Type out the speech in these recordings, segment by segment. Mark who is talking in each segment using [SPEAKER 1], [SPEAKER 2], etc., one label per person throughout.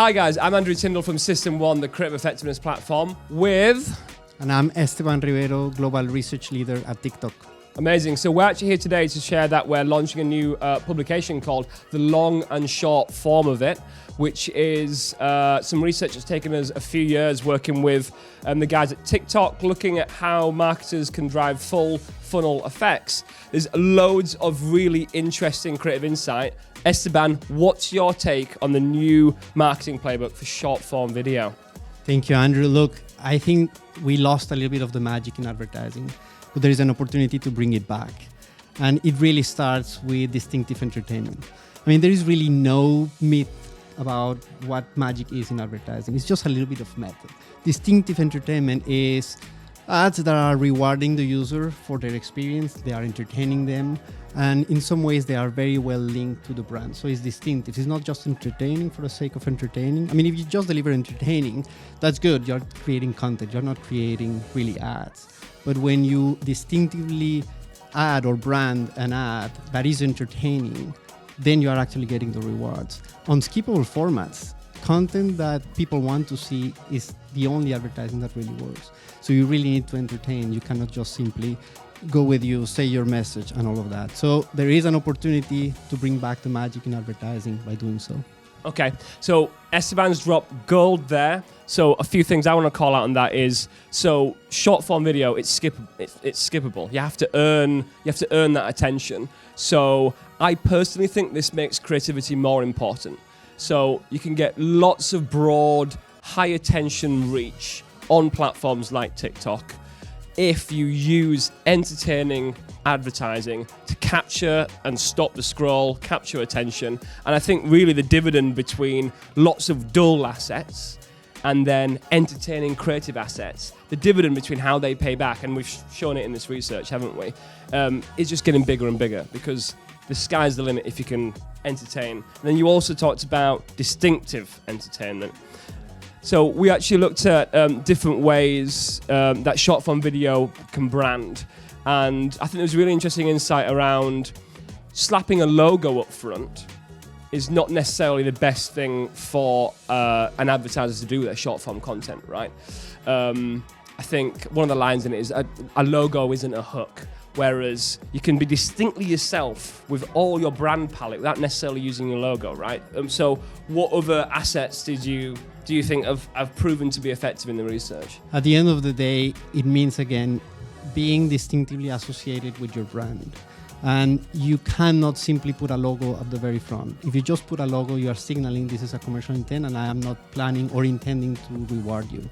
[SPEAKER 1] Hi guys, I'm Andrew Tindall from System 1, the creative effectiveness platform with...
[SPEAKER 2] And I'm Esteban Ribero, Global Research Leader at TikTok.
[SPEAKER 1] Amazing. So we're actually here today to share that we're launching a new publication called The Long and Short Form of It, which is some research that's taken us a few years working with the guys at TikTok, looking at how marketers can drive full funnel effects. There's loads of really interesting creative insight. Esteban, what's your take on the new marketing playbook for short form video?
[SPEAKER 2] Thank you, Andrew. Look, I think we lost a little bit of the magic in advertising, but there is an opportunity to bring it back. And it really starts with distinctive entertainment. I mean, there is really no myth about what magic is in advertising. It's just a little bit of method. Distinctive entertainment is ads that are rewarding the user for their experience, they are entertaining them, and in some ways they are very well linked to the brand. So it's distinctive. It's not just entertaining for the sake of entertaining. I mean, if you just deliver entertaining, that's good. You're creating content. You're not creating really ads. But when you distinctively add or brand an ad that is entertaining, then you are actually getting the rewards. On skippable formats, content that people want to see is the only advertising that really works. So you really need to entertain. You cannot just simply go with you, say your message and all of that. So there is an opportunity to bring back the magic in advertising by doing so.
[SPEAKER 1] Okay, so Esteban's dropped gold there. So a few things I want to call out on that is, so short form video, it's skippable. You have to earn that attention. So I personally think this makes creativity more important. So you can get lots of broad, high attention reach on platforms like TikTok if you use entertaining advertising to capture and stop the scroll, capture attention. And I think really the dividend between lots of dull assets and then entertaining creative assets, the dividend between how they pay back, and we've shown it in this research, haven't we, is just getting bigger and bigger because the sky's the limit if you can entertain. And then you also talked about distinctive entertainment. So we actually looked at different ways that short form video can brand. And I think there was a really interesting insight around slapping a logo up front is not necessarily the best thing for an advertiser to do with their short form content, right? I think one of the lines in it is a logo isn't a hook. Whereas you can be distinctly yourself with all your brand palette without necessarily using your logo, right? So what other assets do you think have proven to be effective in the research?
[SPEAKER 2] At the end of the day, it means, again, being distinctively associated with your brand. And you cannot simply put a logo at the very front. If you just put a logo, you are signaling this is a commercial intent and I am not planning or intending to reward you.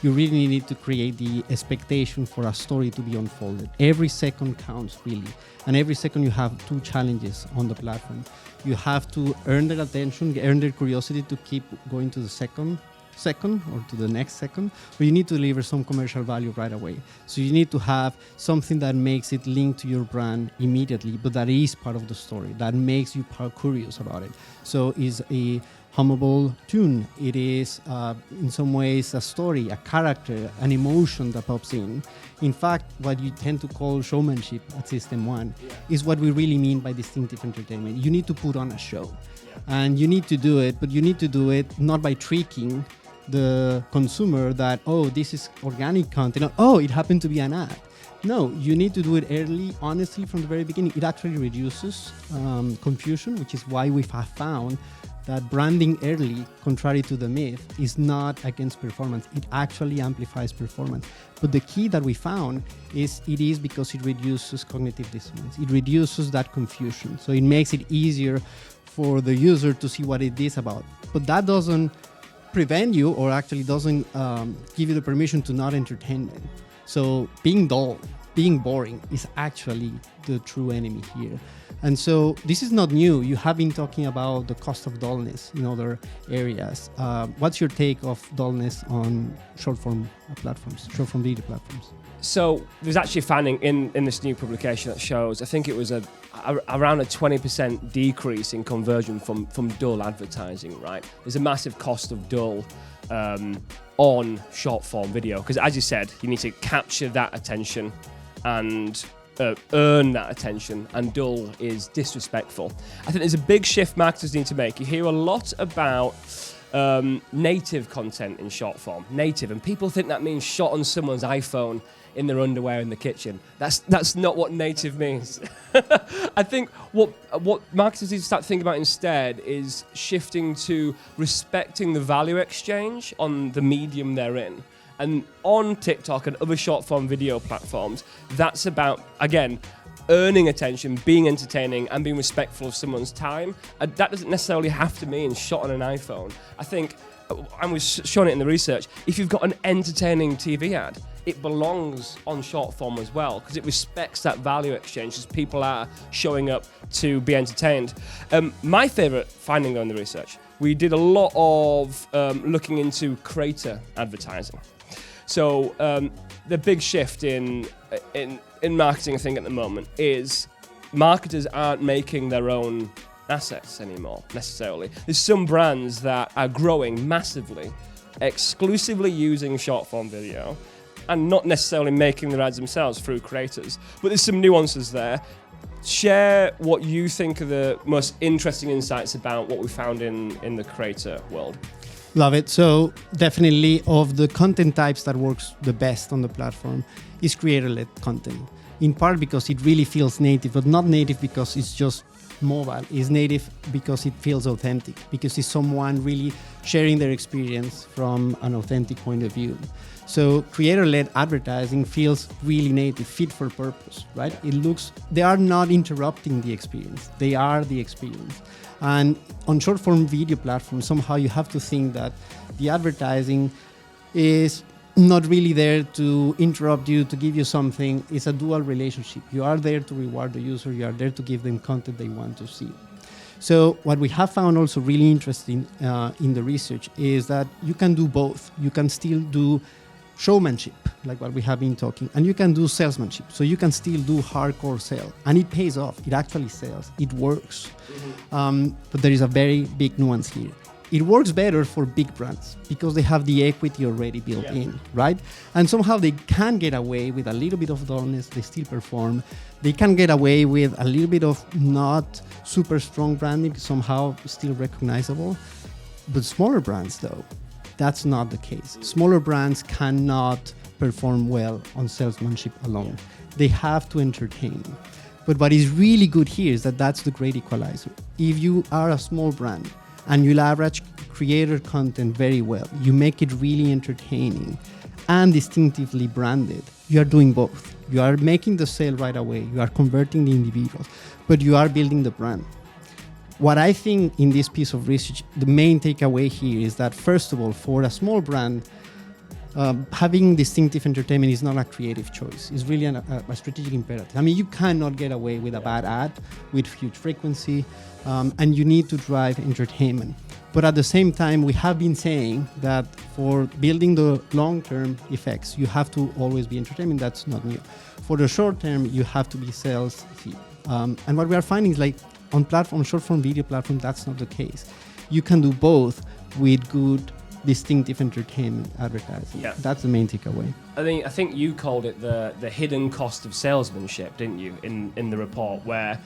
[SPEAKER 2] You really need to create the expectation for a story to be unfolded. Every second counts, really. And every second you have two challenges on the platform. You have to earn their attention, earn their curiosity to keep going to the second or to the next second, or you need to deliver some commercial value right away. So you need to have something that makes it linked to your brand immediately, but that is part of the story, that makes you curious about it. So is a hummable tune. It is, in some ways, a story, a character, an emotion that pops in. In fact, what you tend to call showmanship at System 1 is what we really mean by distinctive entertainment. You need to put on a show. And you need to do it, but you need to do it not by tricking the consumer that, oh, this is organic content. Oh, it happened to be an ad. No, you need to do it early, honestly, from the very beginning. It actually reduces confusion, which is why we have found that branding early, contrary to the myth, is not against performance. It actually amplifies performance. But the key that we found is it is because it reduces cognitive dissonance. It reduces that confusion. So it makes it easier for the user to see what it is about. But that doesn't prevent you, or actually doesn't give you the permission to not entertain them. So being dull, being boring is actually the true enemy here. And so this is not new. You have been talking about the cost of dullness in other areas. What's your take of dullness on short-form platforms, short-form video platforms?
[SPEAKER 1] So there's actually a finding in this new publication that shows, I think it was around a 20% decrease in conversion from dull advertising, right? There's a massive cost of dull on short-form video, because as you said, you need to capture that attention and earn that attention, and dull is disrespectful. I think there's a big shift marketers need to make. You hear a lot about native content in short form. Native, and people think that means shot on someone's iPhone in their underwear in the kitchen. That's not what native means. I think what marketers need to start thinking about instead is shifting to respecting the value exchange on the medium they're in. And on TikTok and other short form video platforms, that's about, again, earning attention, being entertaining, and being respectful of someone's time. And that doesn't necessarily have to mean shot on an iPhone. I think, and we've shown it in the research, if you've got an entertaining TV ad, it belongs on short form as well, because it respects that value exchange as people are showing up to be entertained. My favorite finding, though, in the research, we did a lot of looking into creator advertising. So the big shift in marketing, I think, at the moment is marketers aren't making their own assets anymore, necessarily. There's some brands that are growing massively, exclusively using short-form video, and not necessarily making their ads themselves through creators. But there's some nuances there. Share what you think are the most interesting insights about what we found in the creator world.
[SPEAKER 2] Love it. So definitely of the content types that works the best on the platform is creator-led content. In part because it really feels native, but not native because it's just mobile. It's native because it feels authentic, because it's someone really sharing their experience from an authentic point of view. So creator-led advertising feels really native, fit for purpose, right? They are not interrupting the experience. They are the experience. And on short-form video platforms, somehow you have to think that the advertising is not really there to interrupt you, to give you something. It's a dual relationship. You are there to reward the user. You are there to give them content they want to see. So what we have found also really interesting in the research is that you can do both. You can still do showmanship, like what we have been talking, and you can do salesmanship. So you can still do hardcore sale, and it pays off. It actually sells. It works. Mm-hmm. But there is a very big nuance here. It works better for big brands because they have the equity already built in, right? And somehow they can get away with a little bit of dullness. They still perform. They can get away with a little bit of not super strong branding, somehow still recognizable. But smaller brands, though, that's not the case. Smaller brands cannot perform well on salesmanship alone. They have to entertain. But what is really good here is that that's the great equalizer. If you are a small brand and you leverage creator content very well, you make it really entertaining and distinctively branded, you are doing both. You are making the sale right away. You are converting the individuals, but you are building the brand. What I think in this piece of research, the main takeaway here is that, first of all, for a small brand, having distinctive entertainment is not a creative choice. It's really a strategic imperative. I mean, you cannot get away with a bad ad with huge frequency, and you need to drive entertainment. But at the same time, we have been saying that for building the long-term effects, you have to always be entertainment. That's not new. For the short term, you have to be sales feed. And what we are finding is, like, on short-form video platform, that's not the case. You can do both with good, distinctive entertainment advertising. Yeah. That's the main takeaway.
[SPEAKER 1] I think you called it the hidden cost of salesmanship, didn't you, in the report, where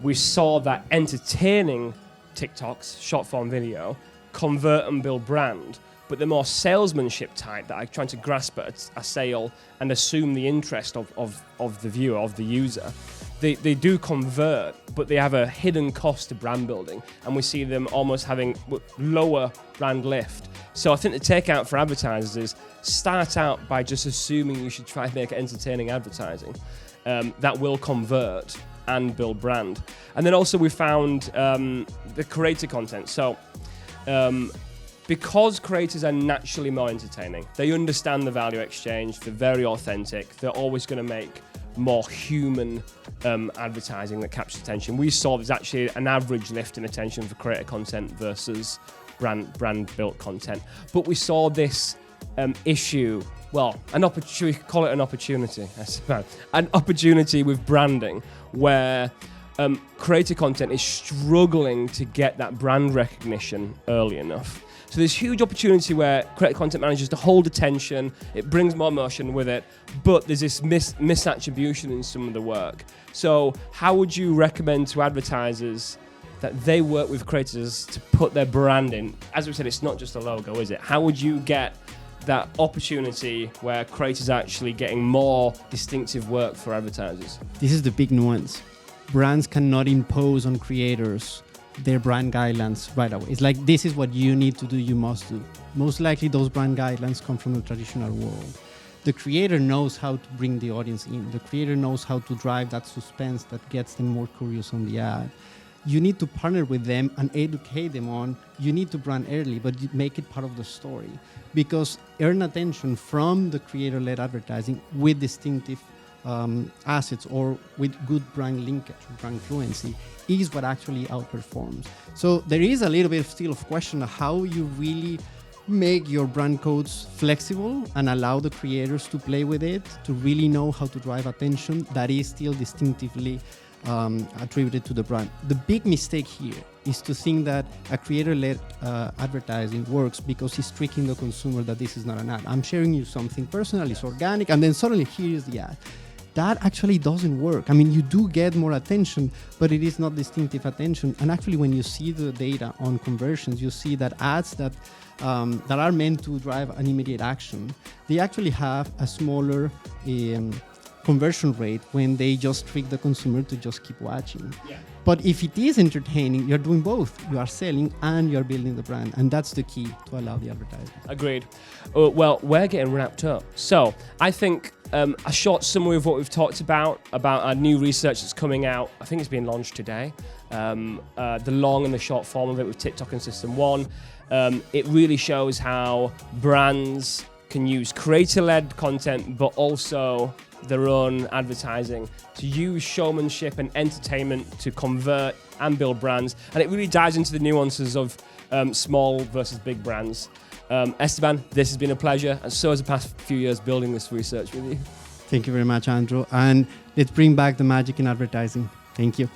[SPEAKER 1] we saw that entertaining TikToks, short-form video, convert and build brand, but the more salesmanship type that are trying to grasp at a sale and assume the interest of the viewer, of the user, they do convert, but they have a hidden cost to brand building, and we see them almost having lower brand lift. So I think the takeout for advertisers is start out by just assuming you should try and make entertaining advertising that will convert and build brand. And then also we found the creator content. So because creators are naturally more entertaining, they understand the value exchange, they're very authentic, they're always going to make more human advertising that captures attention. We saw there's actually an average lift in attention for creator content versus brand built content. But we saw this issue, well, an opportunity, call it an opportunity, I suppose, an opportunity with branding where creator content is struggling to get that brand recognition early enough. So there's huge opportunity where creative content managers to hold attention, it brings more emotion with it, but there's this misattribution in some of the work. So how would you recommend to advertisers that they work with creators to put their brand in. As we said, it's not just a logo, is it? How would you get that opportunity where creators are actually getting more distinctive work for advertisers?
[SPEAKER 2] This is the big nuance. Brands cannot impose on creators their brand guidelines right away. It's like, this is what you need to do, you must do. Most likely those brand guidelines come from the traditional world. The creator knows how to bring the audience in. The creator knows how to drive that suspense that gets them more curious on the ad. You need to partner with them and educate them on, you need to brand early, but you make it part of the story. Because earn attention from the creator-led advertising with distinctive assets or with good brand linkage, brand fluency, is what actually outperforms. So there is a little bit still of question of how you really make your brand codes flexible and allow the creators to play with it, to really know how to drive attention that is still distinctively attributed to the brand. The big mistake here is to think that a creator-led advertising works because it's tricking the consumer that this is not an ad. I'm sharing you something personal, it's organic, and then suddenly here is the ad. That actually doesn't work. I mean, you do get more attention, but it is not distinctive attention. And actually, when you see the data on conversions, you see that ads that are meant to drive an immediate action, they actually have a smaller conversion rate when they just trick the consumer to just keep watching.
[SPEAKER 1] Yeah.
[SPEAKER 2] But if it is entertaining, you're doing both. You are selling and you're building the brand. And that's the key to allow the advertising.
[SPEAKER 1] Agreed. Well, we're getting wrapped up. So I think a short summary of what we've talked about our new research that's coming out. I think it's being launched today. The long and the short form of it with TikTok and System 1. It really shows how brands can use creator-led content, but also their own advertising to use showmanship and entertainment to convert and build brands. And it really dives into the nuances of small versus big brands. Esteban, this has been a pleasure, and so has the past few years building this research with you.
[SPEAKER 2] Thank you very much, Andrew. And let's bring back the magic in advertising. Thank you.